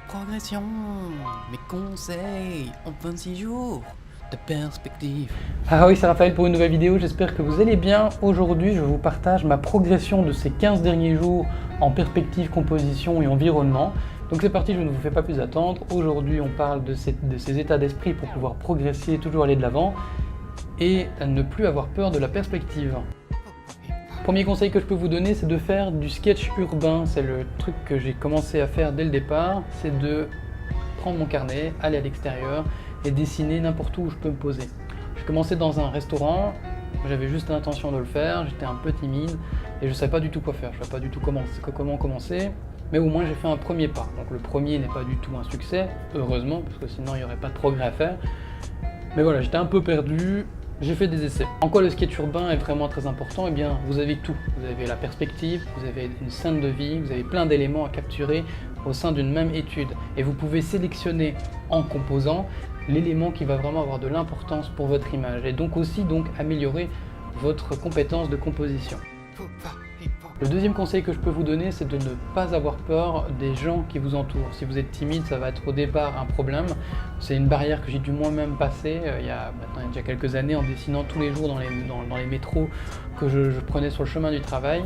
Progression, mes conseils en 26 jours de perspective. Ah oui, c'est Raphaël pour une nouvelle vidéo, j'espère que vous allez bien. Aujourd'hui, je vous partage ma progression de ces 15 derniers jours en perspective, composition et environnement. Donc c'est parti, je ne vous fais pas plus attendre. Aujourd'hui, on parle de ces états d'esprit pour pouvoir progresser, toujours aller de l'avant et ne plus avoir peur de la perspective. Premier conseil que je peux vous donner, c'est de faire du sketch urbain. C'est le truc que j'ai commencé à faire dès le départ, c'est de prendre mon carnet, aller à l'extérieur et dessiner n'importe où je peux me poser. J'ai commencé dans un restaurant, j'avais juste l'intention de le faire, j'étais un peu timide et je ne savais pas du tout quoi faire, je ne savais pas du tout comment commencer, mais au moins j'ai fait un premier pas. Donc le premier n'est pas du tout un succès, heureusement, parce que sinon il n'y aurait pas de progrès à faire. Mais voilà, j'étais un peu perdu. J'ai fait des essais. En quoi le sketch urbain est vraiment très important? Eh bien, vous avez tout. Vous avez la perspective, vous avez une scène de vie, vous avez plein d'éléments à capturer au sein d'une même étude. Et vous pouvez sélectionner en composant l'élément qui va vraiment avoir de l'importance pour votre image. Et donc aussi améliorer votre compétence de composition. Le deuxième conseil que je peux vous donner, c'est de ne pas avoir peur des gens qui vous entourent. Si vous êtes timide, ça va être au départ un problème. C'est une barrière que j'ai dû moi-même passer il y a déjà quelques années en dessinant tous les jours dans les métros que je prenais sur le chemin du travail.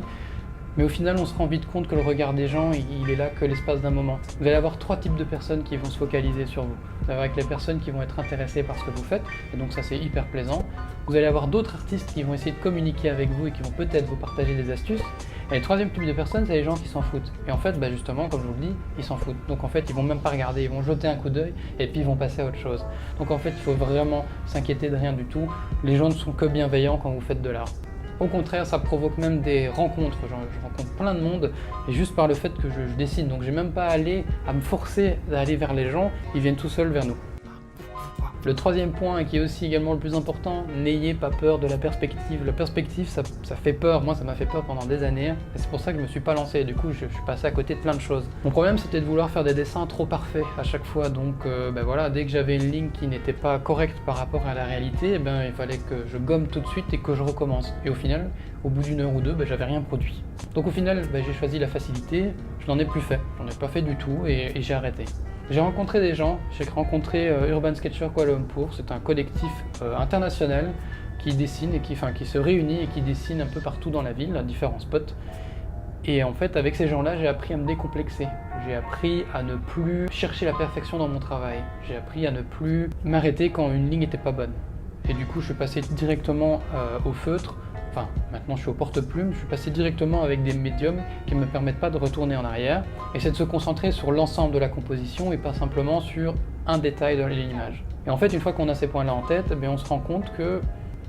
Mais au final, on se rend vite compte que le regard des gens, il est là que l'espace d'un moment. Vous allez avoir trois types de personnes qui vont se focaliser sur vous. Vous allez avoir les personnes qui vont être intéressées par ce que vous faites, et donc ça c'est hyper plaisant. Vous allez avoir d'autres artistes qui vont essayer de communiquer avec vous et qui vont peut-être vous partager des astuces. Et le troisième type de personnes, c'est les gens qui s'en foutent. Et en fait, justement, comme je vous le dis, ils s'en foutent. Donc en fait, ils vont même pas regarder, ils vont jeter un coup d'œil et puis ils vont passer à autre chose. Donc en fait, il faut vraiment s'inquiéter de rien du tout. Les gens ne sont que bienveillants quand vous faites de l'art. Au contraire, ça provoque même des rencontres. Je rencontre plein de monde et juste par le fait que je dessine. Donc j'ai même pas à me forcer d'aller vers les gens, ils viennent tout seuls vers nous. Le troisième point, et qui est aussi également le plus important, n'ayez pas peur de la perspective. La perspective, ça fait peur. Moi, ça m'a fait peur pendant des années. Et c'est pour ça que je me suis pas lancé. Du coup, je suis passé à côté de plein de choses. Mon problème, c'était de vouloir faire des dessins trop parfaits à chaque fois. Donc, voilà, dès que j'avais une ligne qui n'était pas correcte par rapport à la réalité, il fallait que je gomme tout de suite et que je recommence. Et au final, au bout d'une heure ou deux, j'avais rien produit. Donc au final, j'ai choisi la facilité. Je n'en ai plus fait. J'en ai pas fait du tout et j'ai arrêté. J'ai rencontré des gens, j'ai rencontré Urban Sketcher Kuala Lumpur, c'est un collectif international qui dessine et qui se réunit et qui dessine un peu partout dans la ville, à différents spots. Et en fait, avec ces gens-là, j'ai appris à me décomplexer. J'ai appris à ne plus chercher la perfection dans mon travail. J'ai appris à ne plus m'arrêter quand une ligne n'était pas bonne. Et du coup, je suis passé directement au feutre. Enfin, maintenant je suis au porte-plume, je suis passé directement avec des médiums qui ne me permettent pas de retourner en arrière. Et c'est de se concentrer sur l'ensemble de la composition et pas simplement sur un détail de l'image. Et en fait, une fois qu'on a ces points-là en tête, on se rend compte que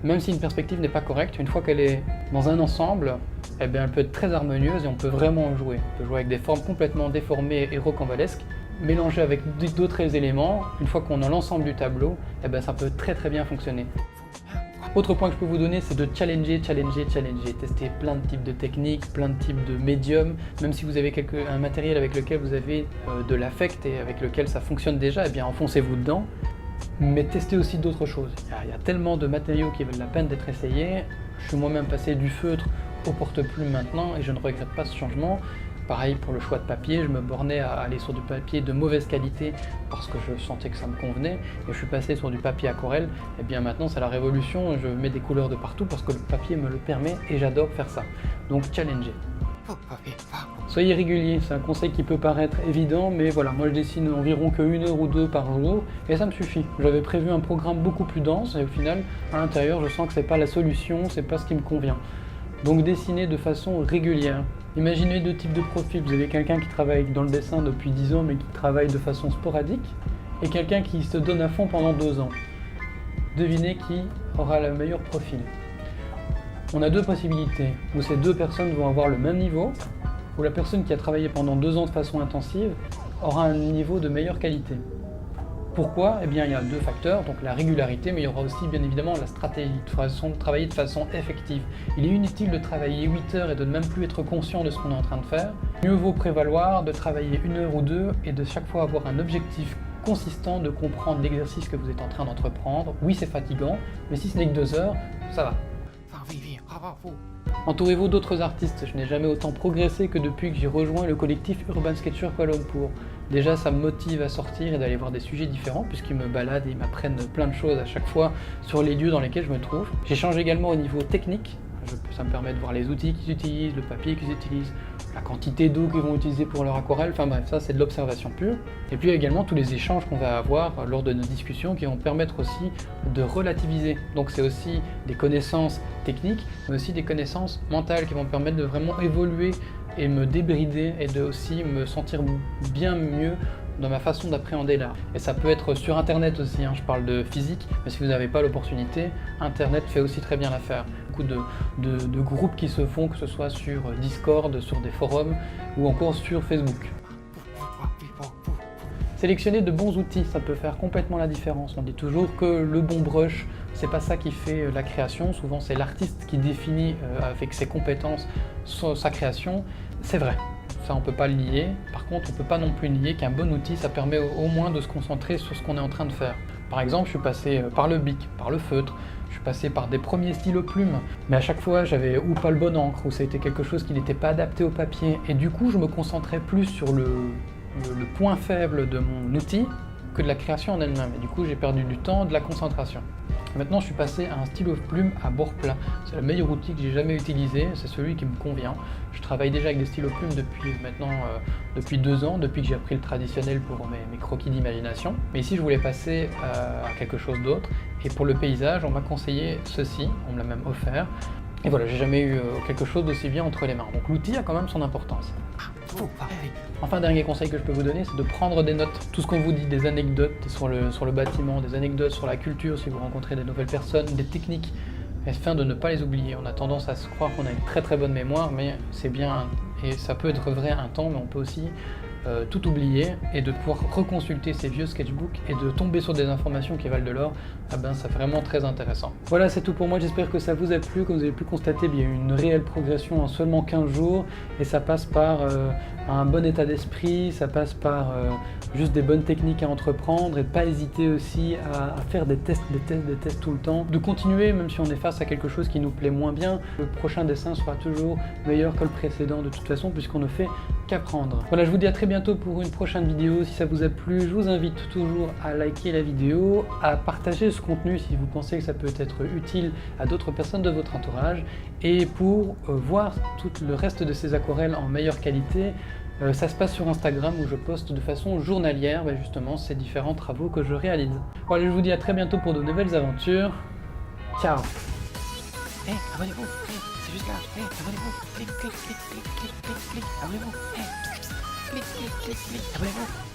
même si une perspective n'est pas correcte, une fois qu'elle est dans un ensemble, elle peut être très harmonieuse et on peut vraiment en jouer. On peut jouer avec des formes complètement déformées et rocambolesques, mélangées avec d'autres éléments. Une fois qu'on a l'ensemble du tableau, ça peut très bien fonctionner. Autre point que je peux vous donner, c'est de challenger, tester plein de types de techniques, plein de types de médiums. Même si vous avez un matériel avec lequel vous avez de l'affect et avec lequel ça fonctionne déjà, enfoncez-vous dedans. Mais testez aussi d'autres choses. Il y a tellement de matériaux qui valent la peine d'être essayés. Je suis moi-même passé du feutre au porte-plume maintenant et je ne regrette pas ce changement. Pareil pour le choix de papier, je me bornais à aller sur du papier de mauvaise qualité parce que je sentais que ça me convenait et je suis passé sur du papier aquarelle. Et maintenant c'est la révolution, je mets des couleurs de partout parce que le papier me le permet et j'adore faire ça. Donc challengez. Soyez régulier, c'est un conseil qui peut paraître évident, mais voilà, moi je dessine environ que 1 heure ou 2 par jour et ça me suffit. J'avais prévu un programme beaucoup plus dense et au final, à l'intérieur, je sens que c'est pas la solution, c'est pas ce qui me convient. Donc dessinez de façon régulière. Imaginez deux types de profils. Vous avez quelqu'un qui travaille dans le dessin depuis 10 ans mais qui travaille de façon sporadique et quelqu'un qui se donne à fond pendant 2 ans. Devinez qui aura le meilleur profil. On a deux possibilités, où ces deux personnes vont avoir le même niveau, ou la personne qui a travaillé pendant 2 ans de façon intensive aura un niveau de meilleure qualité. Pourquoi? Il y a 2 facteurs, donc la régularité, mais il y aura aussi bien évidemment la stratégie, de travailler de façon effective. Il est inutile de travailler 8 heures et de ne même plus être conscient de ce qu'on est en train de faire. Mieux vaut prévaloir de travailler 1 heure ou 2 et de chaque fois avoir un objectif consistant de comprendre l'exercice que vous êtes en train d'entreprendre. Oui, c'est fatigant, mais si ce n'est que 2 heures, ça va. Entourez-vous d'autres artistes, je n'ai jamais autant progressé que depuis que j'ai rejoint le collectif Urban Sketcher Kuala Lumpur. Déjà ça me motive à sortir et d'aller voir des sujets différents puisqu'ils me baladent et ils m'apprennent plein de choses à chaque fois sur les lieux dans lesquels je me trouve. J'échange également au niveau technique, ça me permet de voir les outils qu'ils utilisent, le papier qu'ils utilisent, la quantité d'eau qu'ils vont utiliser pour leur aquarelle, enfin bref, ça c'est de l'observation pure. Et puis également tous les échanges qu'on va avoir lors de nos discussions qui vont permettre aussi de relativiser. Donc c'est aussi des connaissances techniques, mais aussi des connaissances mentales qui vont permettre de vraiment évoluer et me débrider et de aussi me sentir bien mieux dans ma façon d'appréhender l'art. Et ça peut être sur internet aussi, je parle de physique, mais si vous n'avez pas l'opportunité, internet fait aussi très bien l'affaire. Beaucoup de groupes qui se font, que ce soit sur Discord, sur des forums ou encore sur Facebook. Sélectionner de bons outils, ça peut faire complètement la différence. On dit toujours que le bon brush, c'est pas ça qui fait la création, souvent c'est l'artiste qui définit avec ses compétences sa création. C'est vrai, ça on peut pas le nier. Par contre, on peut pas non plus nier qu'un bon outil, ça permet au moins de se concentrer sur ce qu'on est en train de faire. Par exemple, je suis passé par le bic, par le feutre, je suis passé par des premiers stylos plumes, mais à chaque fois j'avais ou pas le bon encre, ou ça a été quelque chose qui n'était pas adapté au papier, et du coup je me concentrais plus sur le point faible de mon outil que de la création en elle-même, et du coup j'ai perdu du temps, de la concentration. Maintenant je suis passé à un stylo plume à bord plat. C'est le meilleur outil que j'ai jamais utilisé, c'est celui qui me convient. Je travaille déjà avec des stylos plumes depuis maintenant depuis 2 ans, depuis que j'ai appris le traditionnel pour mes croquis d'imagination. Mais ici je voulais passer à quelque chose d'autre, et pour le paysage on m'a conseillé ceci, on me l'a même offert. Et voilà, j'ai jamais eu quelque chose d'aussi bien entre les mains. Donc l'outil a quand même son importance. Enfin, dernier conseil que je peux vous donner, c'est de prendre des notes. Tout ce qu'on vous dit, des anecdotes sur le bâtiment, des anecdotes sur la culture, si vous rencontrez des nouvelles personnes, des techniques, afin de ne pas les oublier. On a tendance à se croire qu'on a une très très bonne mémoire, mais c'est bien, et ça peut être vrai un temps, mais on peut aussi tout oublier, et de pouvoir reconsulter ces vieux sketchbooks et de tomber sur des informations qui valent de l'or, c'est vraiment très intéressant. Voilà, c'est tout pour moi, j'espère que ça vous a plu. Comme vous avez pu constater, il y a eu une réelle progression en seulement 15 jours, et ça passe par un bon état d'esprit, ça passe par juste des bonnes techniques à entreprendre, et de pas hésiter aussi à faire des tests tout le temps, de continuer même si on est face à quelque chose qui nous plaît moins bien. Le prochain dessin sera toujours meilleur que le précédent de toute façon, puisqu'on ne fait qu'apprendre. Voilà, je vous dis à très bientôt pour une prochaine vidéo. Si ça vous a plu, je vous invite toujours à liker la vidéo, à partager ce contenu si vous pensez que ça peut être utile à d'autres personnes de votre entourage, et pour voir tout le reste de ces aquarelles en meilleure qualité, ça se passe sur Instagram où je poste de façon journalière justement ces différents travaux que je réalise. Voilà, je vous dis à très bientôt pour de nouvelles aventures. Ciao. Hey, abonnez-vous, hey, c'est juste là, hey, abonnez-vous, clique, abonnez-vous, hey, clique, abonnez-vous.